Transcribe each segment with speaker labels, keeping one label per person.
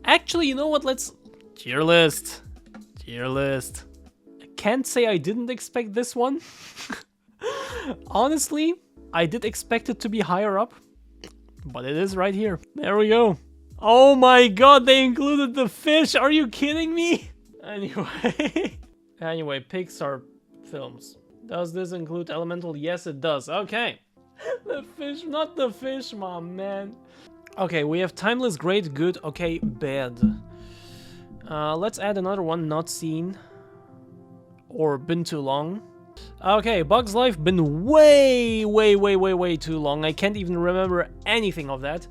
Speaker 1: Actually, you know what? Let's... Tier list. Tier list. I can't say I didn't expect this one. Honestly, I did expect it to be higher up. But it is right here. There we go. Oh my god, they included the fish. Are you kidding me? Anyway. Anyway, Pixar films. Does this include Elemental? Yes, it does. Okay. The fish, not the fish, my man. Okay, we have Timeless, Great, Good, okay, Bad. Let's add another one, Not Seen. Or Been Too Long. Okay, Bug's Life, been way too long. I can't even remember anything of that.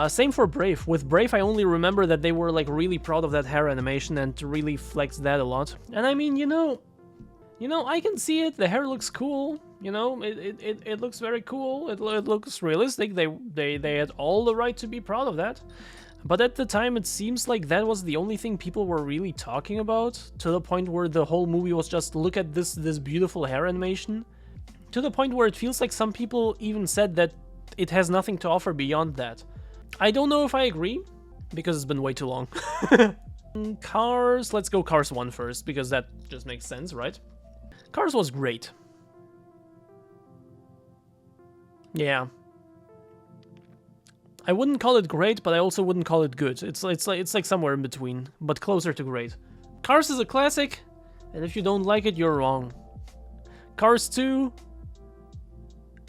Speaker 1: Same for Brave. With Brave, I only remember that they were like really proud of that hair animation and really flexed that a lot. And I mean, you know, I can see it. The hair looks cool. You know, it looks very cool. It looks realistic. They had all the right to be proud of that. But at the time, it seems like that was the only thing people were really talking about, to the point where the whole movie was just, look at this beautiful hair animation. To the point where it feels like some people even said that it has nothing to offer beyond that. I don't know if I agree, because it's been way too long. Cars, let's go Cars 1 first, because that just makes sense, right? Cars was great. Yeah. I wouldn't call it great, but I also wouldn't call it good. It's like somewhere in between, but closer to great. Cars is a classic, and if you don't like it, you're wrong. Cars 2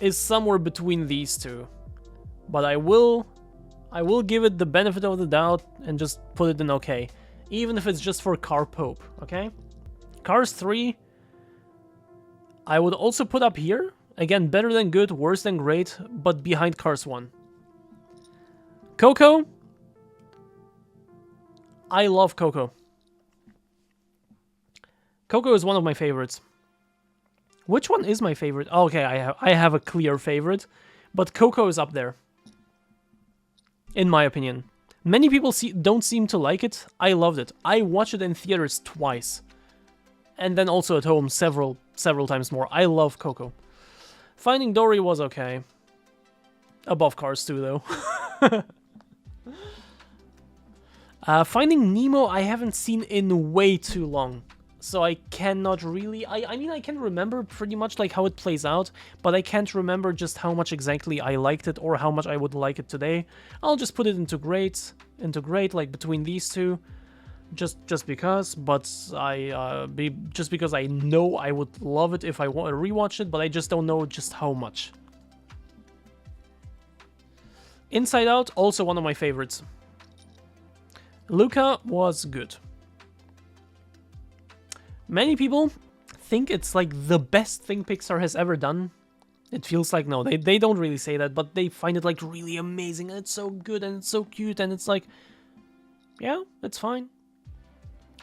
Speaker 1: is somewhere between these two, but I will give it the benefit of the doubt and just put it in okay, even if it's just for Car Pope, okay? Cars 3, I would also put up here. Again, better than good, worse than great, but behind Cars 1. Coco, I love Coco. Coco is one of my favorites. Which one is my favorite? Oh, okay, I have a clear favorite, but Coco is up there, in my opinion. Many people don't seem to like it. I loved it. I watched it in theaters twice, and then also at home several times more. I love Coco. Finding Dory was okay. Above Cars 2, though. Finding Nemo I haven't seen in way too long, so I cannot really... I mean, I can remember pretty much like how it plays out, but I can't remember just how much exactly I liked it or how much I would like it today. I'll just put it into great, like between these two, just because. But just because I know I would love it if I rewatch it, but I just don't know just how much. Inside Out, also one of my favorites. Luca was good. Many people think it's like the best thing Pixar has ever done. It feels like, no, they don't really say that, but they find it like really amazing and it's so good and it's so cute and it's like, yeah, it's fine.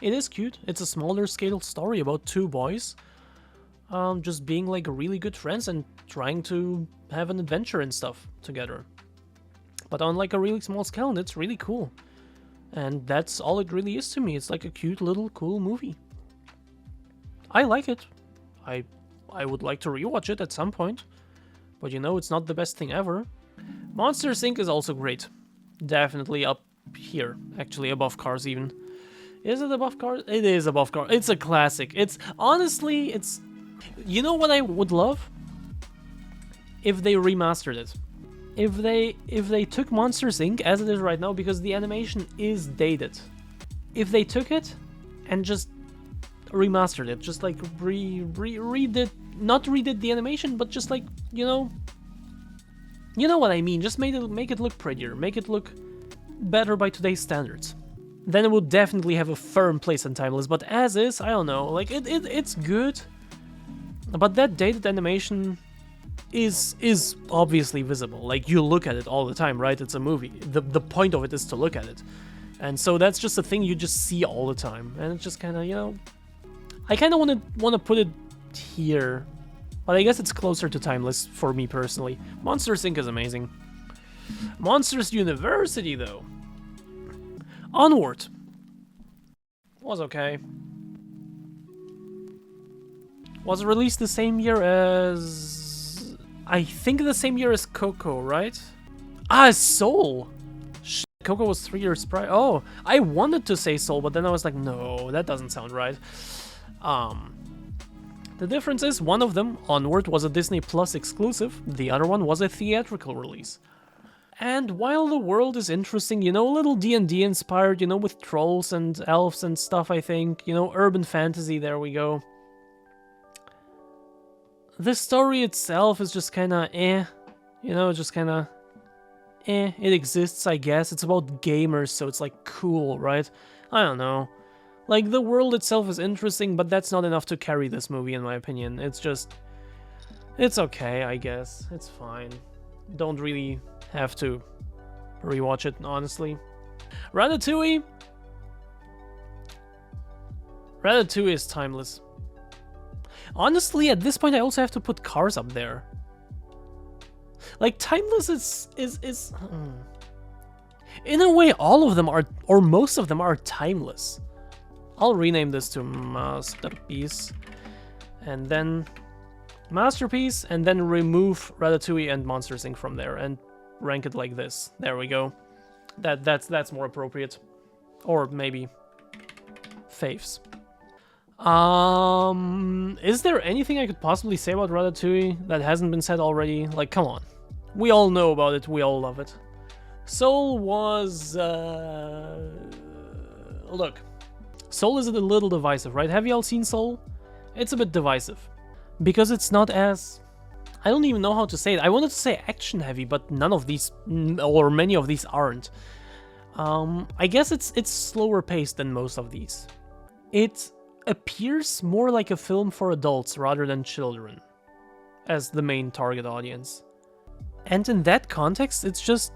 Speaker 1: It is cute. It's a smaller scale story about two boys just being like really good friends and trying to have an adventure and stuff together. But on like a really small scale, and it's really cool. And that's all it really is to me. It's like a cute little cool movie. I like it. I would like to rewatch it at some point. But you know, it's not the best thing ever. Monsters, Inc. is also great. Definitely up here. Actually, above Cars even. Is it above Cars? It is above Cars. It's a classic. It's... Honestly, it's... You know what I would love? If they remastered it. If they took Monsters, Inc. as it is right now, because the animation is dated. If they took it and just remastered it, just like redid, not redid the animation, but just like, you know what I mean, just make it look prettier, make it look better by today's standards, then it would definitely have a firm place in Timeless. But as is, I don't know, like it's good, but that dated animation is obviously visible. Like, you look at it all the time, right? It's a movie. The point of it is to look at it. And so that's just a thing you just see all the time. And it's just kind of, you know... I kind of want to put it here. But I guess it's closer to Timeless for me personally. Monsters, Inc. is amazing. Monsters University, though. Onward. Was okay. Was released the same year as... I think the same year as Coco, right? Ah, Soul! Shit, Coco was 3 years prior. Oh, I wanted to say Soul, but then I was like, no, that doesn't sound right. The difference is one of them, Onward, was a Disney Plus exclusive. The other one was a theatrical release. And while the world is interesting, you know, a little D&D inspired, you know, with trolls and elves and stuff, I think. You know, urban fantasy, there we go. The story itself is just kinda eh. You know, just kinda eh. It exists, I guess. It's about gamers, so it's like cool, right? I don't know. Like, the world itself is interesting, but that's not enough to carry this movie, in my opinion. It's just... it's okay, I guess. It's fine. Don't really have to rewatch it, honestly. Ratatouille? Ratatouille is timeless. Honestly, at this point, I also have to put Cars up there. Like, timeless is in a way, all of them are, or most of them are timeless. I'll rename this to Masterpiece, and then Masterpiece, and then remove Ratatouille and Monsters Inc. from there, and rank it like this. There we go. That's more appropriate. Or maybe faves. Is there anything I could possibly say about Ratatouille that hasn't been said already? Like, come on. We all know about it, we all love it. Soul was, look. Soul is a little divisive, right? Have you all seen Soul? It's a bit divisive. Because it's not as... I don't even know how to say it. I wanted to say action-heavy, but none of these, or many of these aren't. I guess it's slower paced than most of these. It appears more like a film for adults rather than children as the main target audience. And in that context, it's just...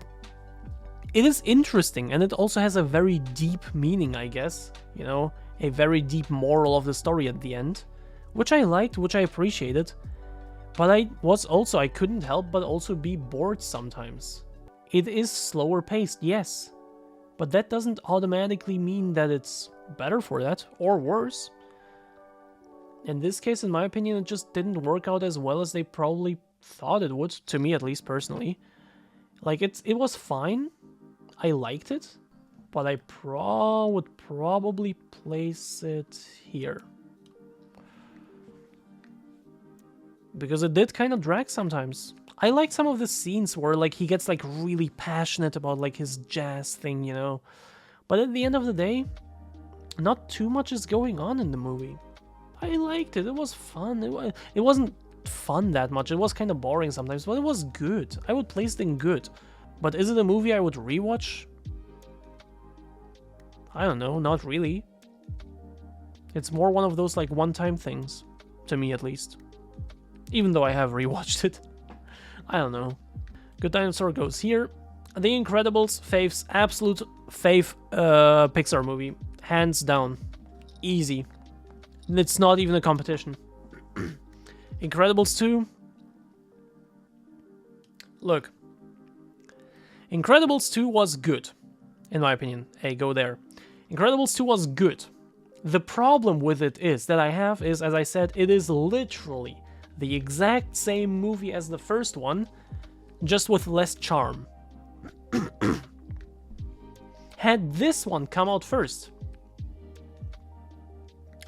Speaker 1: it is interesting, and it also has a very deep meaning, I guess. You know, a very deep moral of the story at the end. Which I liked, which I appreciated. But I couldn't help but also be bored sometimes. It is slower paced, yes. But that doesn't automatically mean that it's better for that, or worse. In this case, in my opinion, it just didn't work out as well as they probably thought it would, to me at least personally. Like, it was fine. I liked it, but I would probably place it here. Because it did kind of drag sometimes. I like some of the scenes where, like, he gets, like, really passionate about, like, his jazz thing, you know? But at the end of the day, not too much is going on in the movie. I liked it. It was fun. It wasn't fun that much. It was kind of boring sometimes, but it was good. I would place it in good. But is it a movie I would rewatch? I don't know, not really. It's more one of those, like, one-time things. To me, at least. Even though I have rewatched it. I don't know. Good Dinosaur goes here. The Incredibles, faves, absolute fave Pixar movie. Hands down. Easy. It's not even a competition. Incredibles 2. Look. Incredibles 2 was good. In my opinion. Hey, go there. Incredibles 2 was good. The problem with it is, as I said, it is literally the exact same movie as the first one, just with less charm. Had this one come out first,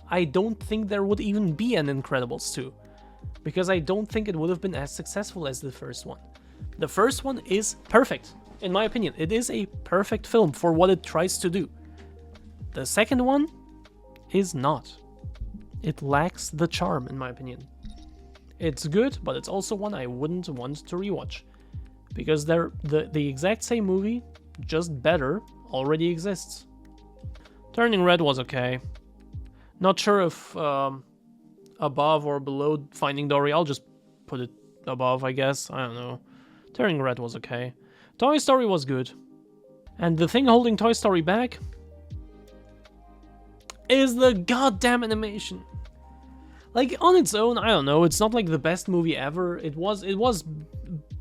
Speaker 1: I don't think there would even be an Incredibles 2, because I don't think it would have been as successful as the first one. The first one is perfect, in my opinion. It is a perfect film for what it tries to do. The second one is not. It lacks the charm, in my opinion. It's good, but it's also one I wouldn't want to rewatch. Because the exact same movie, just better, already exists. Turning Red was okay. Not sure if above or below Finding Dory. I'll just put it above, I guess. I don't know. Turning Red was okay. Toy Story was good. And the thing holding Toy Story back is the goddamn animation. Like, on its own, I don't know, it's not like the best movie ever. It was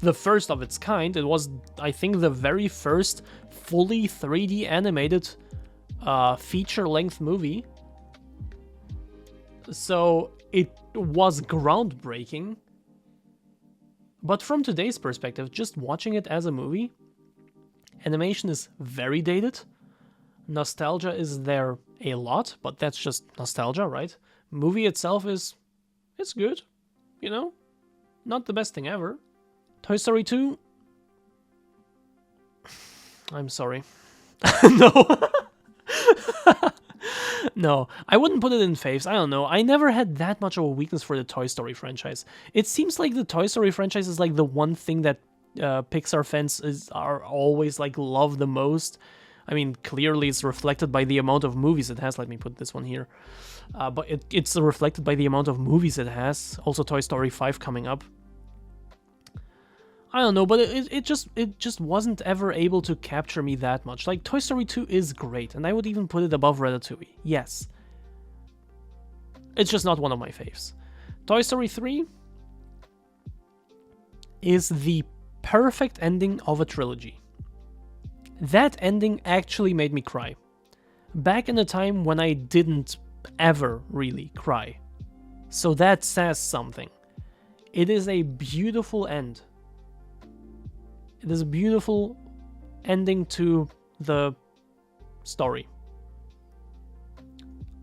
Speaker 1: the first of its kind. It was, I think, the very first fully 3D animated feature-length movie. So it was groundbreaking. But from today's perspective, just watching it as a movie, Animation is very dated. Nostalgia is there a lot, but that's just nostalgia, right? Movie itself it's good, you know? Not the best thing ever. Toy Story 2? I'm sorry. No. No, I wouldn't put it in faves. I don't know. I never had that much of a weakness for the Toy Story franchise. It seems like the Toy Story franchise is like the one thing that Pixar fans are always like love the most. I mean, clearly it's reflected by the amount of movies it has. Let me put this one here. But it's reflected by the amount of movies it has. Also, Toy Story 5 coming up. I don't know, but it just wasn't ever able to capture me that much. Like, Toy Story 2 is great, and I would even put it above Ratatouille. Yes. It's just not one of my faves. Toy Story 3 is the perfect ending of a trilogy. That ending actually made me cry. Back in a time when I didn't ever really cry. So that says something. It is a beautiful end. It is a beautiful ending to the story.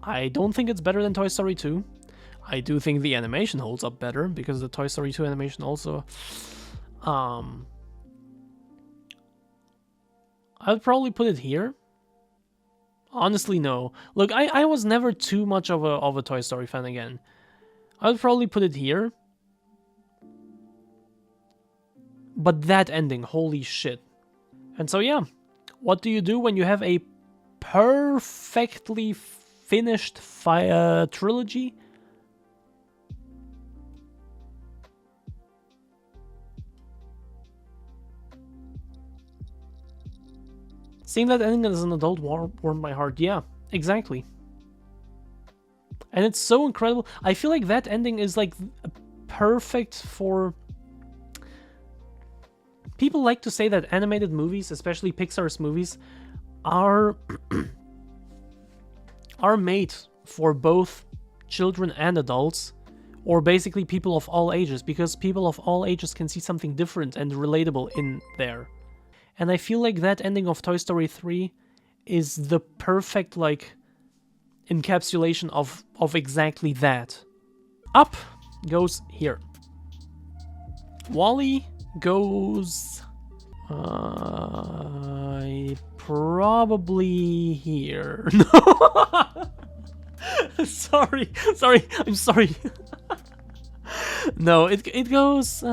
Speaker 1: I don't think it's better than Toy Story 2. I do think the animation holds up better, because the Toy Story 2 animation also... I'd probably put it here. Honestly, no. Look, I was never too much of a Toy Story fan again. I'd probably put it here. But that ending, holy shit. And so yeah, what do you do when you have a perfectly finished trilogy? Seeing that ending as an adult warmed my heart. Yeah, exactly. And it's so incredible. I feel like that ending is like perfect for... People like to say that animated movies, especially Pixar's movies, are made for both children and adults, or basically people of all ages, because people of all ages can see something different and relatable in there. And I feel like that ending of Toy Story 3 is the perfect, like, encapsulation of exactly that. Up goes here. WALL-E goes... probably here. No! sorry, I'm sorry. No, it goes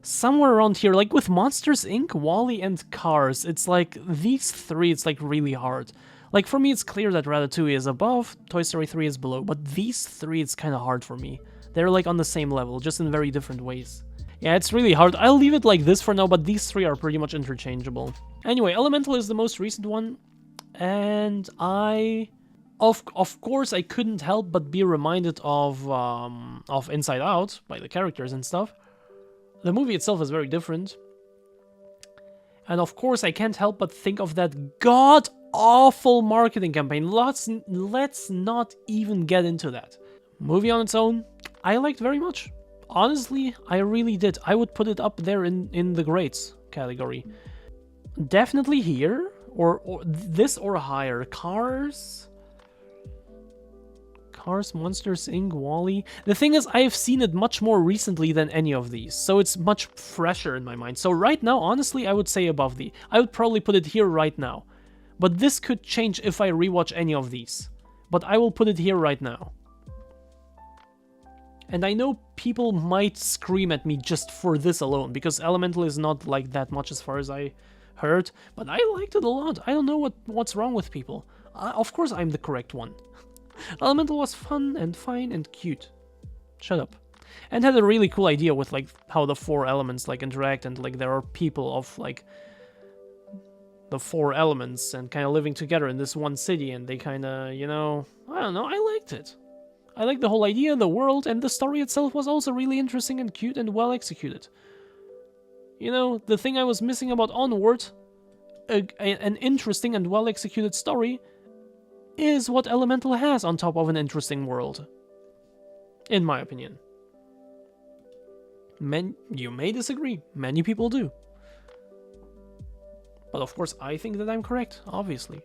Speaker 1: somewhere around here, like with Monsters Inc., WALL-E, and Cars. It's like these three, it's like really hard. Like for me, it's clear that Ratatouille is above, Toy Story 3 is below, but these three, it's kind of hard for me. They're like on the same level, just in very different ways. Yeah, it's really hard. I'll leave it like this for now, but these three are pretty much interchangeable. Anyway, Elemental is the most recent one, and of course, I couldn't help but be reminded of Inside Out by the characters and stuff. The movie itself is very different. And of course, I can't help but think of that god-awful marketing campaign. Let's not even get into that. Movie on its own, I liked very much. Honestly, I really did. I would put it up there in the greats category. Definitely here, or this or higher. Cars, Monsters Inc., WALL-E. The thing is, I've seen it much more recently than any of these, so it's much fresher in my mind. So right now, honestly, I would say above the. I would probably put it here right now. But this could change if I rewatch any of these. But I will put it here right now. And I know people might scream at me just for this alone, because Elemental is not like that much as far as I heard, but I liked it a lot. I don't know what's wrong with people. Of course I'm the correct one. Elemental was fun and fine and cute. Shut up. And had a really cool idea with like how the four elements like interact, and like there are people of like the four elements and kind of living together in this one city, and they kind of, you know, I don't know, I liked it. I liked the whole idea, the world, and the story itself was also really interesting and cute and well executed. You know, the thing I was missing about Onward, an interesting and well executed story, is what Elemental has on top of an interesting world. In my opinion. You may disagree, many people do. But of course, I think that I'm correct, obviously.